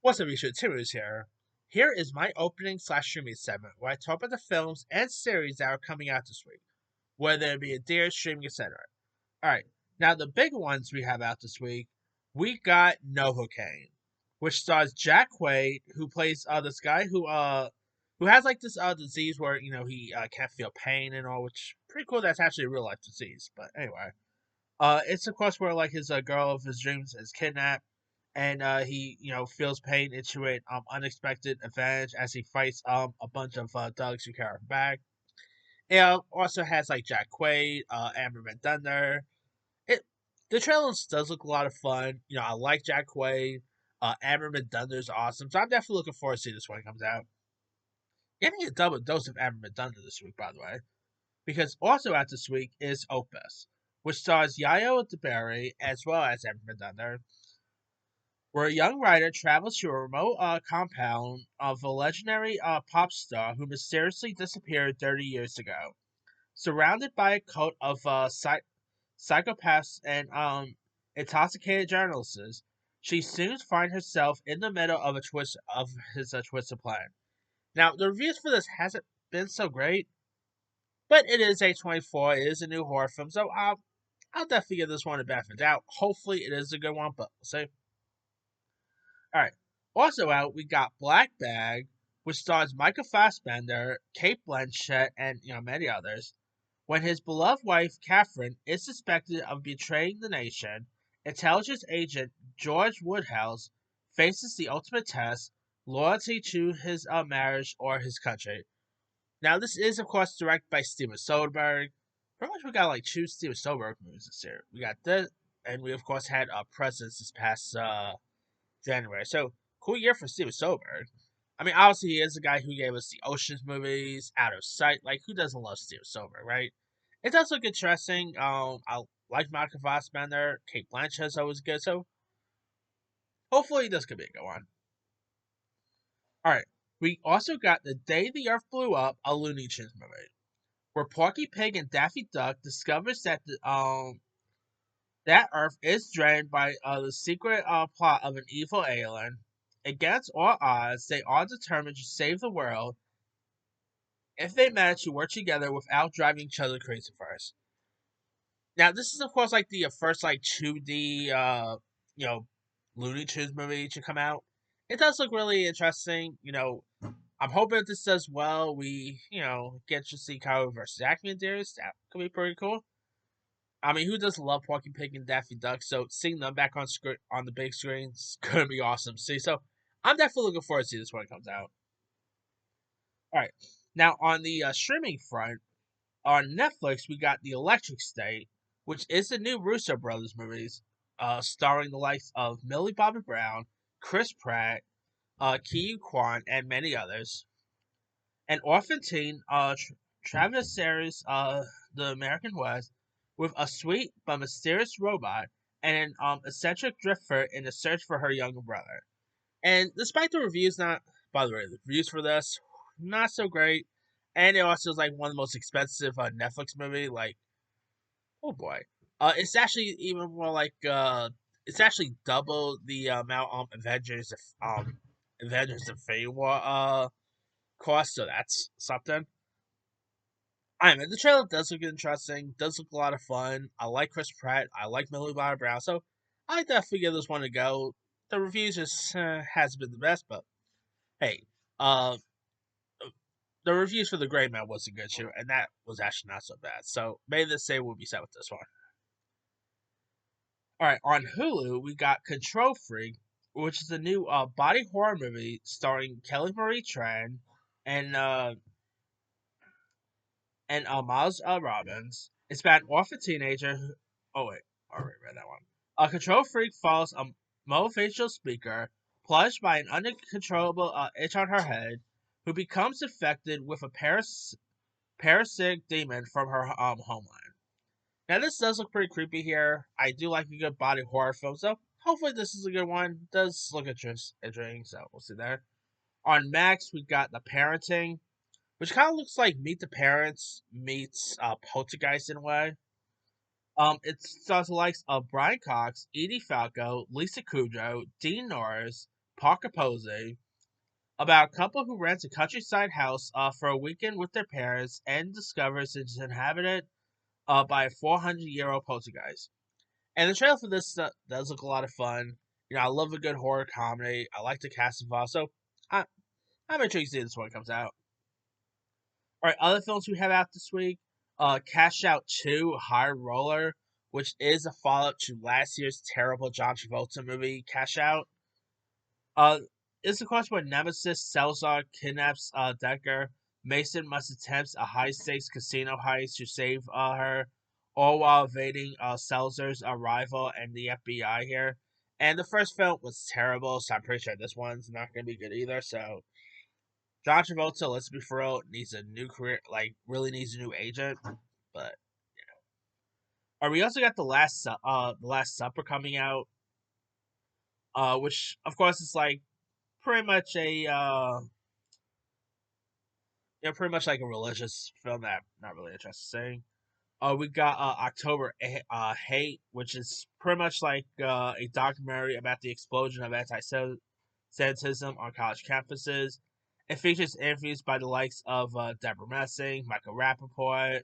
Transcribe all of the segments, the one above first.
What's up, YouTube? Timur's here. Here is my opening slash streaming segment where I talk about the films and series that are coming out this week, whether it be a theater, streaming, etc. Alright, now the big ones we have out this week, we got Novocaine, which stars Jack Quaid, who plays this guy who has like this disease where he can't feel pain and all, which pretty cool. That's actually a real life disease. But anyway, it's of course where like his girl of his dreams is kidnapped, and he feels pain into an unexpected advantage as he fights a bunch of thugs who carry him back. It also has like Jack Quaid, Amber Thunder. It the trailer does look a lot of fun. I like Jack Quaid. Amber Thunder is awesome, so I'm definitely looking forward to see this when it comes out. Getting a double dose of Amber Thunder this week, by the way, because also out this week is Opus, which stars Yayo DeBerry as well as Amber Thunder, where a young writer travels to a remote compound of a legendary pop star who mysteriously disappeared 30 years ago. Surrounded by a cult of psychopaths and intoxicated journalists, she soon finds herself in the middle of a twist of his twisted plan. Now, the reviews for this hasn't been so great, but it is A24. It is a new horror film, so I'll definitely give this one a benefit of the doubt. Hopefully, it is a good one, but we'll see. All right. Also out, we got Black Bag, which stars Michael Fassbender, Kate Blanchett, and many others. When his beloved wife Catherine is suspected of betraying the nation, intelligence agent George Woodhouse faces the ultimate test: loyalty to his marriage or his country. Now, this is of course directed by Steven Soderbergh. Pretty much, we got like two Steven Soderbergh movies this year. We got this, and we of course had Presence this past January. So cool year for Steven Soderbergh. I mean, obviously he is the guy who gave us the Ocean's movies, Out of Sight. Like, who doesn't love Steven Soderbergh, right? It does look interesting. I like Michael Fassbender. Kate Blanchett is always good. So hopefully this could be a good one. All right. We also got The Day the Earth Blew Up, a Looney Tunes movie, where Porky Pig and Daffy Duck discovers that Earth is drained by the secret plot of an evil alien. Against all odds, they are determined to save the world if they manage to work together without driving each other crazy first. Now, this is of course like the first like 2D you know Looney Tunes movie to come out. It does look really interesting. I'm hoping if this does well, we get to see Kyle versus Acme Deers. That could be pretty cool. I mean, who doesn't love Porky Pig and Daffy Duck? So seeing them back on the big screen is gonna be awesome to see. So I'm definitely looking forward to see this when it comes out. All right, now on the streaming front, on Netflix we got The Electric State, which is the new Russo brothers movies, starring the likes of Millie Bobby Brown, Chris Pratt, Ki Kwan, and many others. An orphan teen traverses the American West with a sweet but mysterious robot and an eccentric drifter in the search for her younger brother. And despite the reviews, not by the way, the reviews for this not so great, and it also is like one of the most expensive Netflix movie. Like, oh boy, it's actually even more like it's actually double the amount Avengers Infinity War cost. So that's something. I mean, the trailer does look interesting. Does look a lot of fun. I like Chris Pratt. I like Millie Bobby Brown. So I definitely give this one a go. The reviews just hasn't been the best, but hey, uh, the reviews for the Gray Man wasn't good too, and that was actually not so bad. So maybe this day will be set with this one. All right, on Hulu we got Control Freak, which is a new body horror movie starring Kelly Marie Tran and Miles Robbins. It's about an orphan teenager who. Oh, wait. I already read that one. A control freak follows a motivational speaker plunged by an uncontrollable itch on her head who becomes infected with a parasitic demon from her homeland. Now, this does look pretty creepy here. I do like a good body horror film, so hopefully this is a good one. It does look interesting, so we'll see there. On Max, we got The Parenting, which kind of looks like Meet the Parents meets Poltergeist in a way. It stars the likes of Brian Cox, Edie Falco, Lisa Kudrow, Dean Norris, Parker Posey about a couple who rents a countryside house for a weekend with their parents and discovers it's inhabited by a 400-year-old poltergeist. And the trailer for this does look a lot of fun. I love a good horror comedy. I like the cast involved, so I, I'm intrigued to see this one comes out. All right, other films we have out this week: Cash Out 2, High Roller, which is a follow up to last year's terrible John Travolta movie, Cash Out. Uh, it's of course where Nemesis Salazar kidnaps Decker. Mason must attempt a high stakes casino heist to save her, all while evading Salazar's arrival and the FBI here. And the first film was terrible, so I'm pretty sure this one's not going to be good either. So John Travolta, let's be for real, needs a new career, like really needs a new agent. But we also got the Last Supper coming out, which of course is like pretty much a pretty much like a religious film that I'm not really interested in seeing. We got October Hate, which is pretty much like a documentary about the explosion of anti-Semitism on college campuses. It features interviews by the likes of Deborah Messing, Michael Rappaport,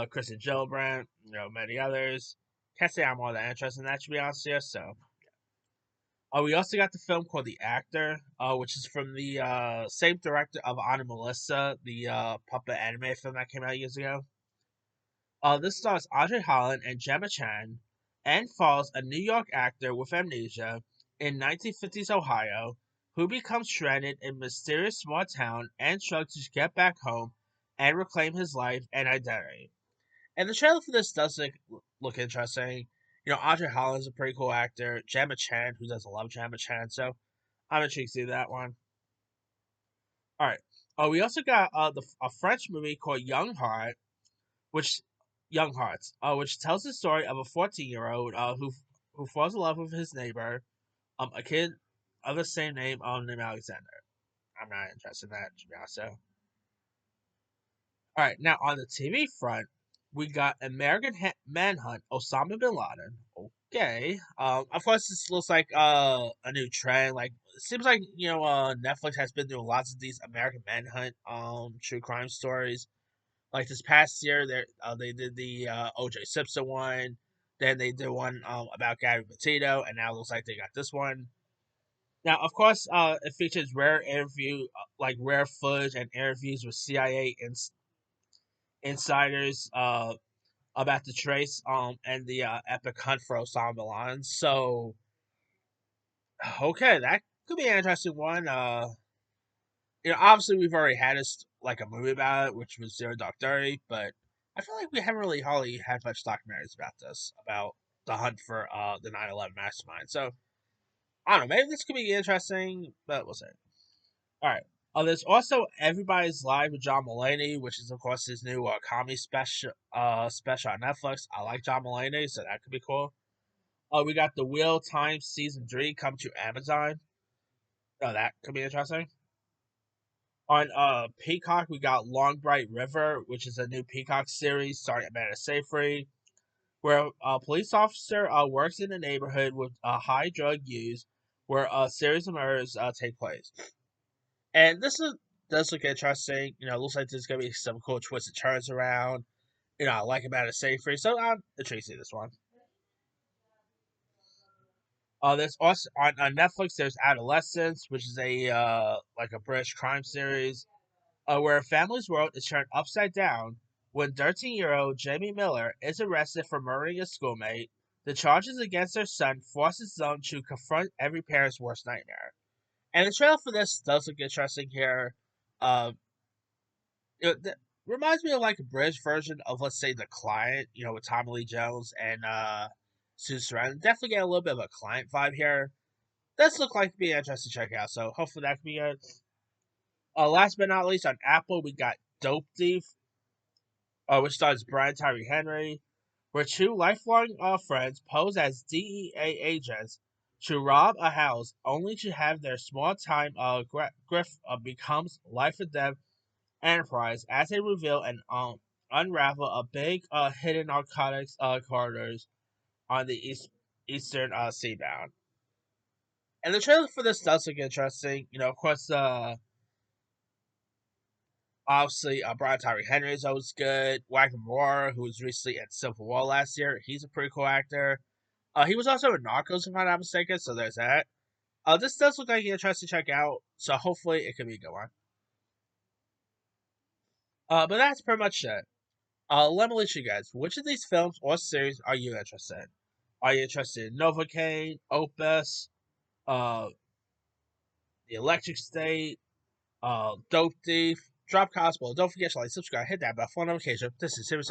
Kristen Gillibrand, many others. Can't say I'm all that interested in that, to be honest here. So, we also got the film called The Actor, which is from the same director of Anna Melissa, the puppet anime film that came out years ago. This stars Audrey Holland and Gemma Chan, and follows a New York actor with amnesia in 1950s Ohio who becomes stranded in a mysterious small town and struggles to get back home and reclaim his life and identity. And the trailer for this does look interesting. Audrey Holland's a pretty cool actor. Gemma Chan, who doesn't love Gemma Chan, so I'm intrigued to see that one. All right. We also got a French movie called which Young Hearts, which tells the story of a 14-year-old who falls in love with his neighbor, a kid of the same name, named Alexander. I'm not interested in that, to be honest. So, all right, now on the TV front, we got American Manhunt, Osama bin Laden. Okay, of course, this looks like a new trend. Like, it seems like Netflix has been doing lots of these American Manhunt true crime stories. Like this past year, they did the O.J. Simpson one. Then they did one about Gary Petito, and now it looks like they got this one. Now, of course, it features rare footage and interviews with CIA insiders about the trace and the epic hunt for Osama bin Laden. So, okay, that could be an interesting one. Obviously we've already had like a movie about it, which was Zero Dark Thirty, but I feel like we haven't really hardly had much documentaries about this, about the hunt for the 9/11 mastermind. So I don't know, maybe this could be interesting, but we'll see. All right. There's also Everybody's Live with John Mulaney, which is of course his new comedy special on Netflix. I like John Mulaney, so that could be cool. We got the Wheel Time season 3 come to Amazon. Oh, that could be interesting. On Peacock, we got Long Bright River, which is a new Peacock series starring Amanda Seyfried, where a police officer works in a neighborhood with high drug use, where a series of murders take place. And does look interesting. It looks like there's gonna be some cool twists and turns around. I like Amanda Seyfried, so I'm intrigued to see this one. There's also on Netflix. There's Adolescence, which is a like a British crime series where a family's world is turned upside down when 13-year-old Jamie Miller is arrested for murdering a schoolmate. The charges against their son forces them to confront every parent's worst nightmare. And the trailer for this does look interesting here. Um, reminds me of like a British version of, let's say, The Client, with Tommy Lee Jones and Sue Sarandon. Definitely get a little bit of a Client vibe here. Does look like to be interesting to check out, so hopefully that can be good. Last but not least, on Apple, we got Dope Thief, which stars Brian Tyree Henry, where two lifelong friends pose as DEA agents to rob a house, only to have their small-time grift becomes life and death enterprise as they reveal and unravel a big hidden narcotics corridors on the eastern seabound. And the trailer for this does look interesting. Of course, obviously, Brian Tyree Henry is always good. Wagner Moore, who was recently in Civil War last year, he's a pretty cool actor. He was also in Narcos, if I'm not mistaken, so there's that. This does look like an interesting to check out, so hopefully it can be a good one. But that's pretty much it. Let me let you guys. Which of these films or series are you interested in? Are you interested in Novocaine, Opus, uh, The Electric State, Dope Thief, Drop Gospel? Don't forget to like, subscribe, hit that bell for notification. This is Serious